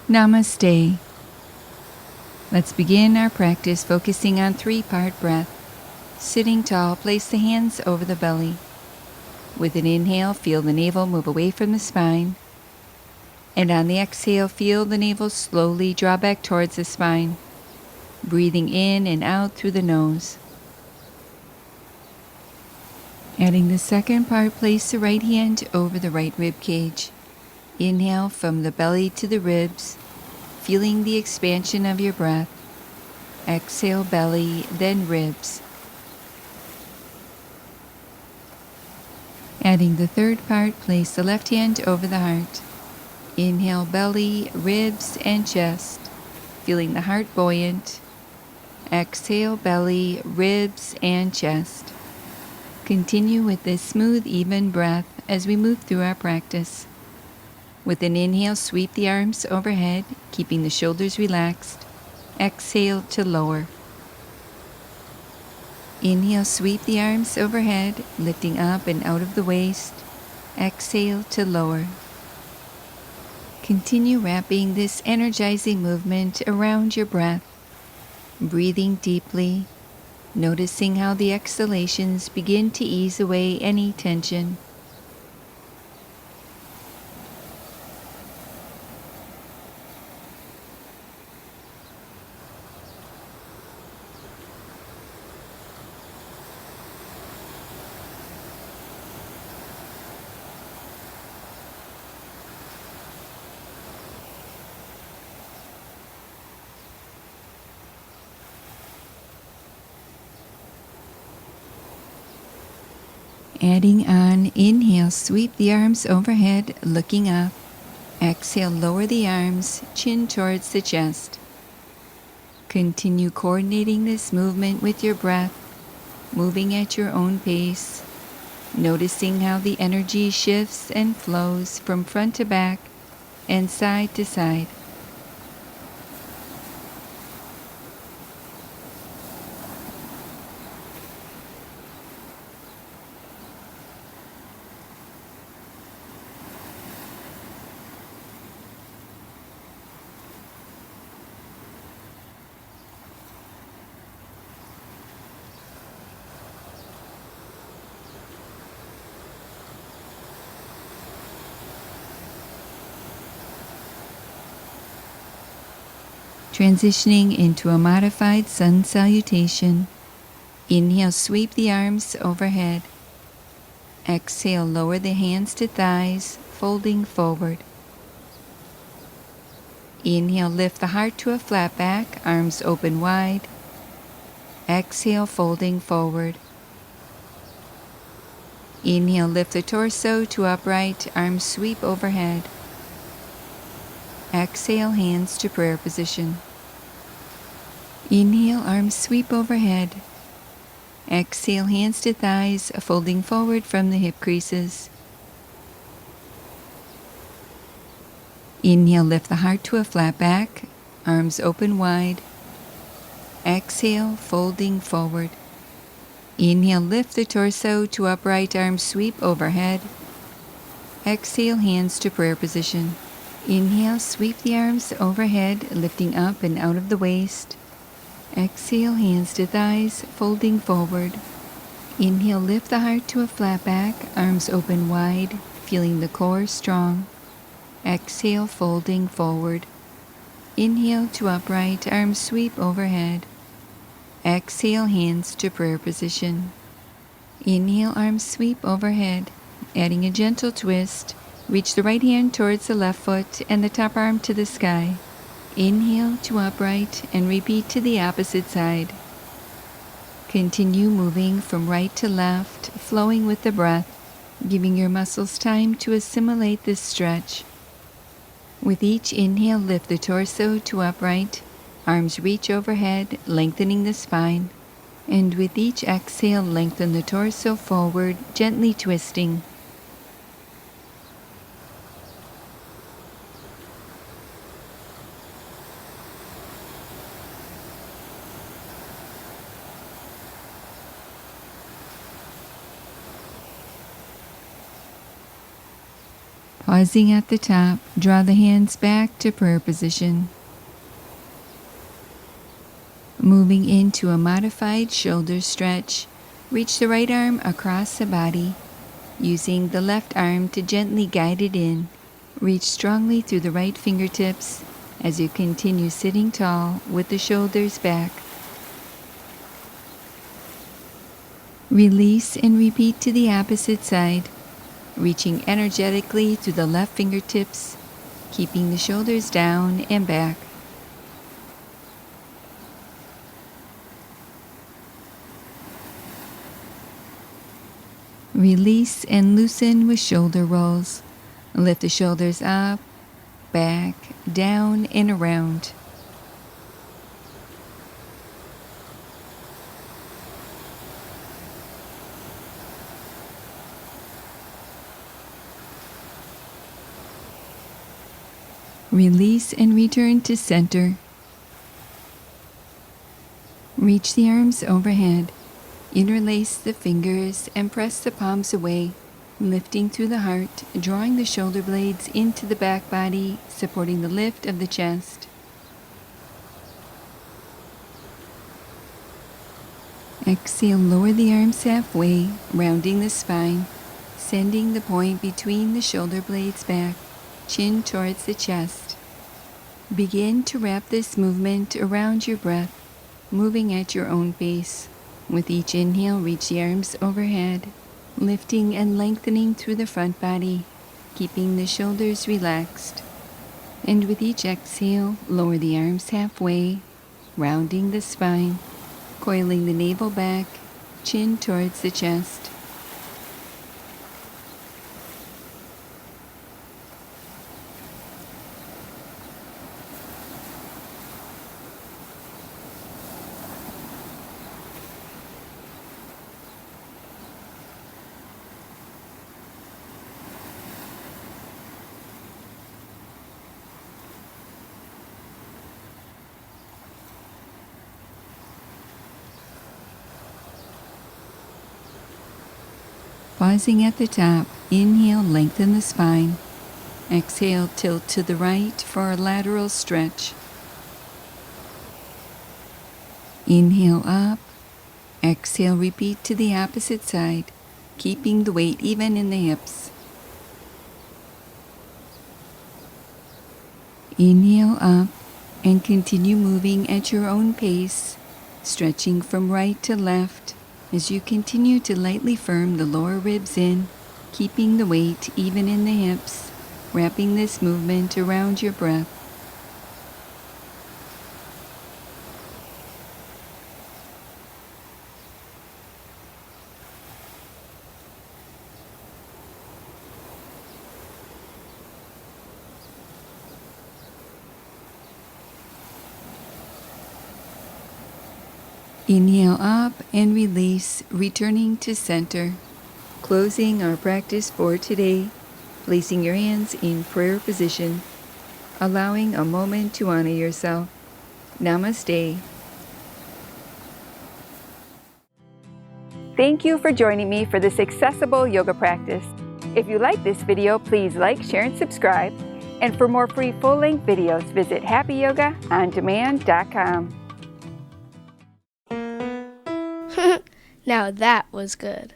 Namaste. Let's begin our practice focusing on three-part breath. Sitting tall, place the hands over the belly. With an inhale, feel the navel move away from the spine. And on the exhale, feel the navel slowly draw back towards the spine. Breathing in and out through the nose. Adding the second part, place the right hand over the right rib cage. Inhale from the belly to the ribs, feeling the expansion of your breath. Exhale belly, then ribs. Adding the third part, place the left hand over the heart. Inhale belly, ribs, and chest, feeling the heart buoyant. Exhale belly, ribs, and chest. Continue with this smooth, even breath as we move through our practice. With an inhale, sweep the arms overhead, keeping the shoulders relaxed. Exhale to lower. Inhale, sweep the arms overhead, lifting up and out of the waist. Exhale to lower. Continue wrapping this energizing movement around your breath. Breathing deeply, noticing how the exhalations begin to ease away any tension. Adding on, inhale, sweep the arms overhead, looking up. Exhale, lower the arms, chin towards the chest. Continue coordinating this movement with your breath, moving at your own pace, noticing how the energy shifts and flows from front to back and side to side. Transitioning into a modified sun salutation. Inhale, sweep the arms overhead. Exhale, lower the hands to thighs, folding forward. Inhale, lift the heart to a flat back, arms open wide. Exhale, folding forward. Inhale, lift the torso to upright, arms sweep overhead. Exhale, hands to prayer position. Inhale, arms sweep overhead. Exhale, hands to thighs, folding forward from the hip creases. Inhale, lift the heart to a flat back, arms open wide. Exhale, folding forward. Inhale, lift the torso to upright, arms sweep overhead. Exhale, hands to prayer position. Inhale, sweep the arms overhead, lifting up and out of the waist. Exhale, hands to thighs, folding forward. Inhale, lift the heart to a flat back, arms open wide, feeling the core strong. Exhale, folding forward. Inhale to upright, arms sweep overhead. Exhale, hands to prayer position. Inhale, arms sweep overhead, adding a gentle twist. Reach the right hand towards the left foot and the top arm to the sky. Inhale to upright and repeat to the opposite side. Continue moving from right to left, flowing with the breath, giving your muscles time to assimilate this stretch. With each inhale, lift the torso to upright, arms reach overhead, lengthening the spine. And with each exhale, lengthen the torso forward, gently twisting. Pausing at the top, draw the hands back to prayer position. Moving into a modified shoulder stretch, reach the right arm across the body, using the left arm to gently guide it in. Reach strongly through the right fingertips as you continue sitting tall with the shoulders back. Release and repeat to the opposite side, reaching energetically through the left fingertips, keeping the shoulders down and back. Release and loosen with shoulder rolls. Lift the shoulders up, back, down, and around. Release and return to center. Reach the arms overhead. Interlace the fingers and press the palms away, lifting through the heart, drawing the shoulder blades into the back body, supporting the lift of the chest. Exhale, lower the arms halfway, rounding the spine, sending the point between the shoulder blades back, chin towards the chest. Begin to wrap this movement around your breath, moving at your own pace. With each inhale, reach the arms overhead, lifting and lengthening through the front body, keeping the shoulders relaxed. And with each exhale, lower the arms halfway, rounding the spine, coiling the navel back, chin towards the chest. Pausing at the top, inhale, lengthen the spine. Exhale, tilt to the right for a lateral stretch. Inhale up. Exhale, repeat to the opposite side, keeping the weight even in the hips. Inhale up and continue moving at your own pace, stretching from right to left as you continue to lightly firm the lower ribs in, keeping the weight even in the hips, wrapping this movement around your breath. Inhale up and release, returning to center. Closing our practice for today, placing your hands in prayer position, allowing a moment to honor yourself. Namaste. Thank you for joining me for this accessible yoga practice. If you like this video, please like, share, and subscribe. And for more free full-length videos, visit happyyogaondemand.com. Now that was good.